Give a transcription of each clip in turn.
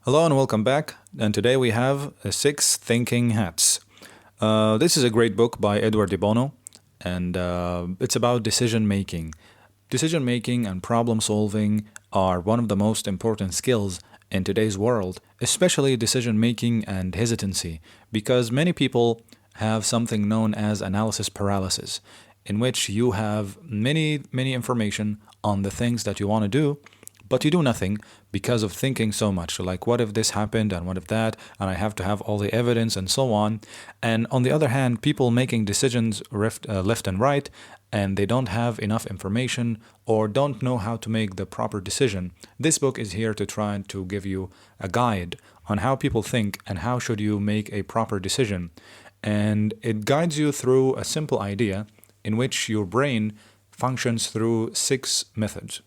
Hello and welcome back. And today we have Six Thinking Hats. This is a great book by Edward de Bono, and it's about decision making. Decision making and problem solving are one of the most important skills in today's world, especially decision making and hesitancy, because many people have something known as analysis paralysis, in which you have many information on the things that you want to do, but you do nothing because of thinking so much. Like, what if this happened and what if that? And I have to have all the evidence and so on. And on the other hand, people making decisions left and right, and they don't have enough information or don't know how to make the proper decision. This book is here to try to give you a guide on how people think and how should you make a proper decision. And it guides you through a simple idea in which your brain functions through six methods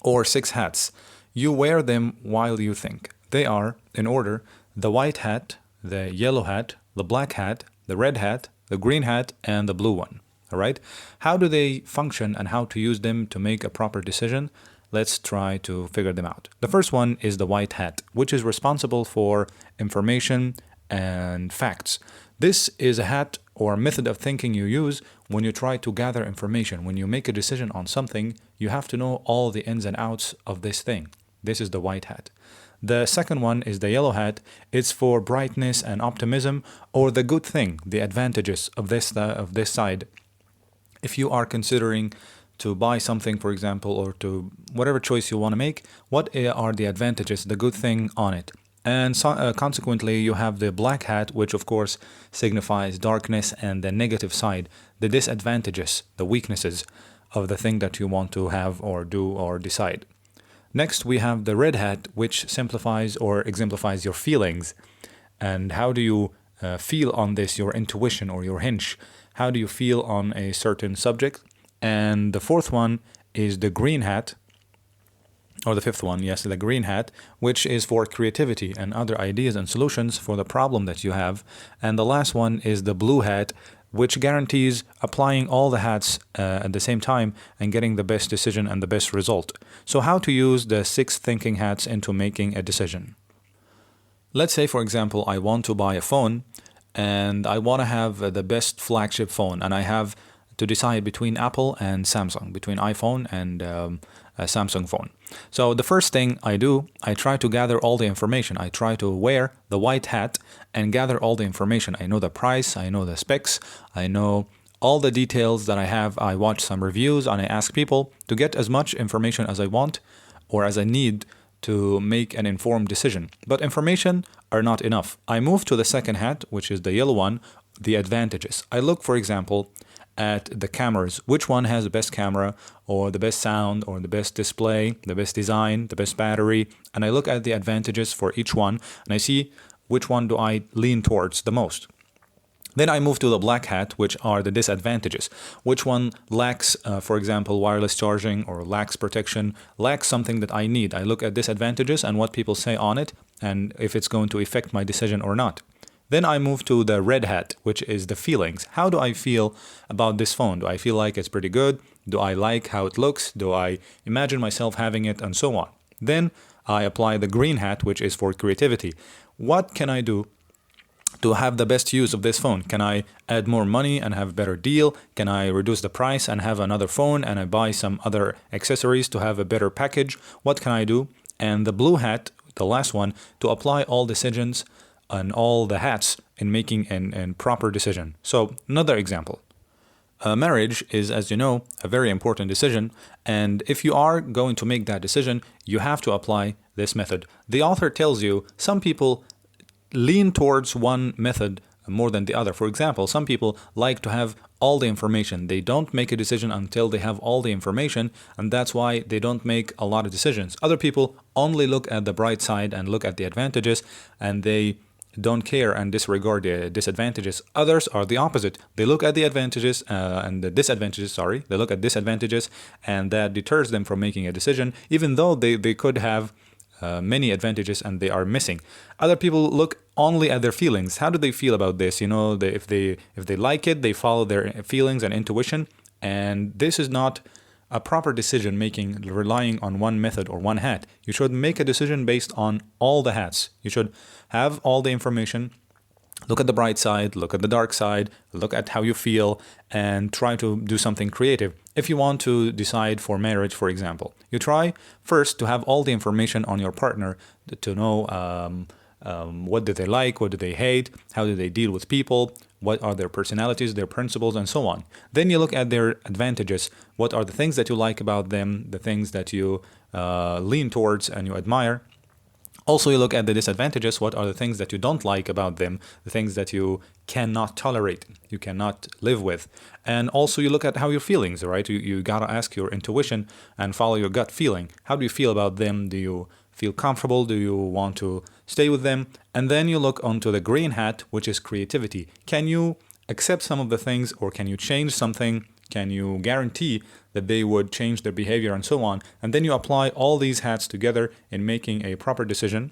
or six hats. You wear them while you think. They are, in order, the white hat, the yellow hat, the black hat, the red hat, the green hat, and the blue one. All right? How do they function and how to use them to make a proper decision? Let's try to figure them out. The first one is the white hat, which is responsible for information and facts. This is a hat or method of thinking you use when you try to gather information. When you make a decision on something, you have to know all the ins and outs of this thing. This is the white hat. The second one is the yellow hat. It's for brightness and optimism, or the good thing, the advantages of this side. If you are considering to buy something, for example, or to whatever choice you want to make, what are the advantages, the good thing on it? And so, consequently, you have the black hat, which of course signifies darkness and the negative side, the disadvantages, the weaknesses of the thing that you want to have or do or decide. Next, we have the red hat, which simplifies or exemplifies your feelings. And how do you feel on this, your intuition or your hunch? How do you feel on a certain subject? And the fourth one is the green hat, or the fifth one, yes, the green hat, which is for creativity and other ideas and solutions for the problem that you have. And the last one is the blue hat, which guarantees applying all the hats at the same time and getting the best decision and the best result. So how to use the six thinking hats into making a decision? Let's say, for example, I want to buy a phone and I want to have the best flagship phone, and I have to decide between Apple and Samsung, between iPhone and a Samsung phone. So the first thing I do, I try to gather all the information. I try to wear the white hat and gather all the information. I know the price, I know the specs, I know all the details that I have. I watch some reviews and I ask people to get as much information as I want or as I need to make an informed decision. But information are not enough. I move to the second hat, which is the yellow one, the advantages. I look, for example, at the cameras, which one has the best camera or the best sound or the best display, the best design, the best battery, and I look at the advantages for each one and I see which one do I lean towards the most. Then I move to the black hat, which are the disadvantages. Which one lacks, for example, wireless charging or lacks protection, lacks something that I need. I look at disadvantages and what people say on it and if it's going to affect my decision or not. Then I move to the red hat, which is the feelings. How do I feel about this phone? Do I feel like it's pretty good? Do I like how it looks? Do I imagine myself having it? And so on. Then I apply the green hat, which is for creativity. What can I do to have the best use of this phone? Can I add more money and have a better deal? Can I reduce the price and have another phone and I buy some other accessories to have a better package? What can I do? And the blue hat, the last one, to apply all decisions and all the hats in making a proper decision. So another example. Marriage is, as you know, a very important decision, and if you are going to make that decision, you have to apply this method. The author tells you some people lean towards one method more than the other. For example, some people like to have all the information. They don't make a decision until they have all the information, and that's why they don't make a lot of decisions. Other people only look at the bright side and look at the advantages, and they don't care and disregard the disadvantages. Others are the opposite. They look at the advantages and the disadvantages, They look at disadvantages and that deters them from making a decision, even though they could have many advantages and they are missing. Other people look only at their feelings. How do they feel about this? If they like it, they follow their feelings and intuition. And this is not a proper decision making relying on one method or one hat. You should make a decision based on all the hats. You should have all the information. Look at the bright side, look at the dark side, look at how you feel, and try to do something creative. If you want to decide for marriage, for example, you try first to have all the information on your partner to know what do they like, what do they hate, how do they deal with people, what are their personalities, their principles, and so on. Then you look at their advantages. What are the things that you like about them, the things that you lean towards and you admire. Also, you look at the disadvantages. What are the things that you don't like about them, the things that you cannot tolerate, you cannot live with. And also you look at how your feelings, right? You gotta ask your intuition and follow your gut feeling. How do you feel about them? Do you feel comfortable? Do you want to stay with them? And then you look onto the green hat, which is creativity. Can you accept some of the things, or can you change something? Can you guarantee that they would change their behavior and so on? And then you apply all these hats together in making a proper decision.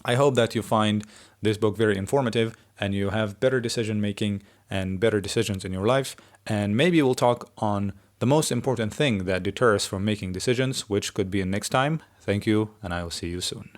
I hope that you find this book very informative and you have better decision making and better decisions in your life. And maybe we'll talk on the most important thing that deters from making decisions, which could be in next time. Thank you, and I will see you soon.